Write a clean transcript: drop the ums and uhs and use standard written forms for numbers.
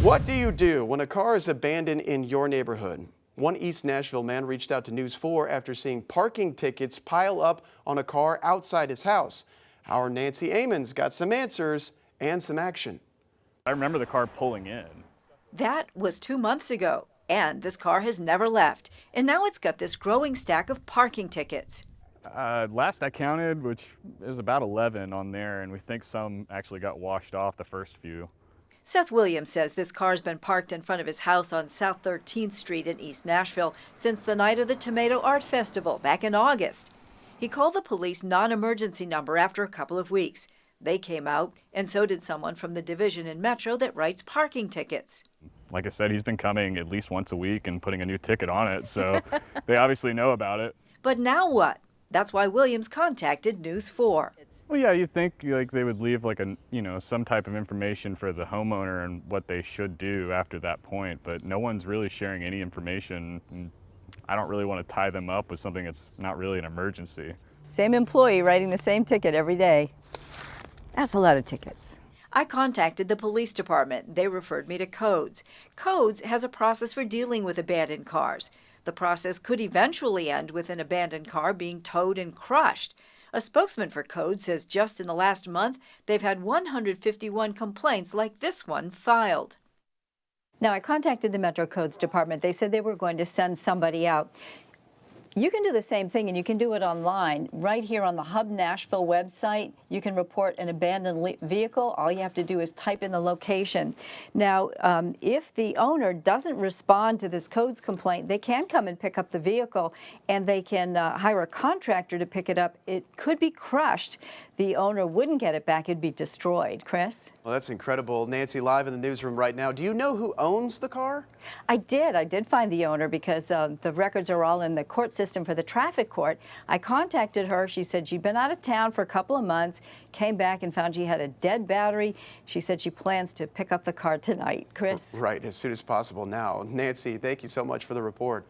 What do you do when a car is abandoned in your neighborhood? One East Nashville man reached out to News 4 after seeing parking tickets pile up on a car outside his house. Our Nancy Amons got some answers and some action. I remember the car pulling in. That was 2 months ago, and this car has never left. And now it's got this growing stack of parking tickets. Last I counted, which is about 11 on there, and we think some actually got washed off the first few. Seth Williams says this car's been parked in front of his house on South 13th Street in East Nashville since the night of the Tomato Art Festival back in August. He called the police non-emergency number after a couple of weeks. They came out, and so did someone from the division in Metro that writes parking tickets. Like I said, he's been coming at least once a week and putting a new ticket on it, so they obviously know about it. But now what? That's why Williams contacted News 4. Well, yeah, you'd think like they would leave like some type of information for the homeowner and what they should do after that point, but no one's really sharing any information. And I don't really want to tie them up with something that's not really an emergency. Same employee writing the same ticket every day. That's a lot of tickets. I contacted the police department. They referred me to Codes. Codes has a process for dealing with abandoned cars. The process could eventually end with an abandoned car being towed and crushed. A spokesman for Codes says just in the last month, they've had 151 complaints like this one filed. Now, I contacted the Metro Codes department. They said they were going to send somebody out. You can do the same thing, and you can do it online. Right here on the Hub Nashville website, you can report an abandoned vehicle. All you have to do is type in the location. Now, if the owner doesn't respond to this Codes complaint, they can come and pick up the vehicle, and they can hire a contractor to pick it up. It could be crushed. The owner wouldn't get it back. It'd be destroyed. Chris? Well, that's incredible. Nancy, live in the newsroom right now. Do you know who owns the car? I did find the owner because the records are all in the court system for the traffic court. I contacted her. She said she'd been out of town for a couple of months, came back and found she had a dead battery. She said she plans to pick up the car tonight. Chris? Right, as soon as possible now. Nancy, thank you so much for the report.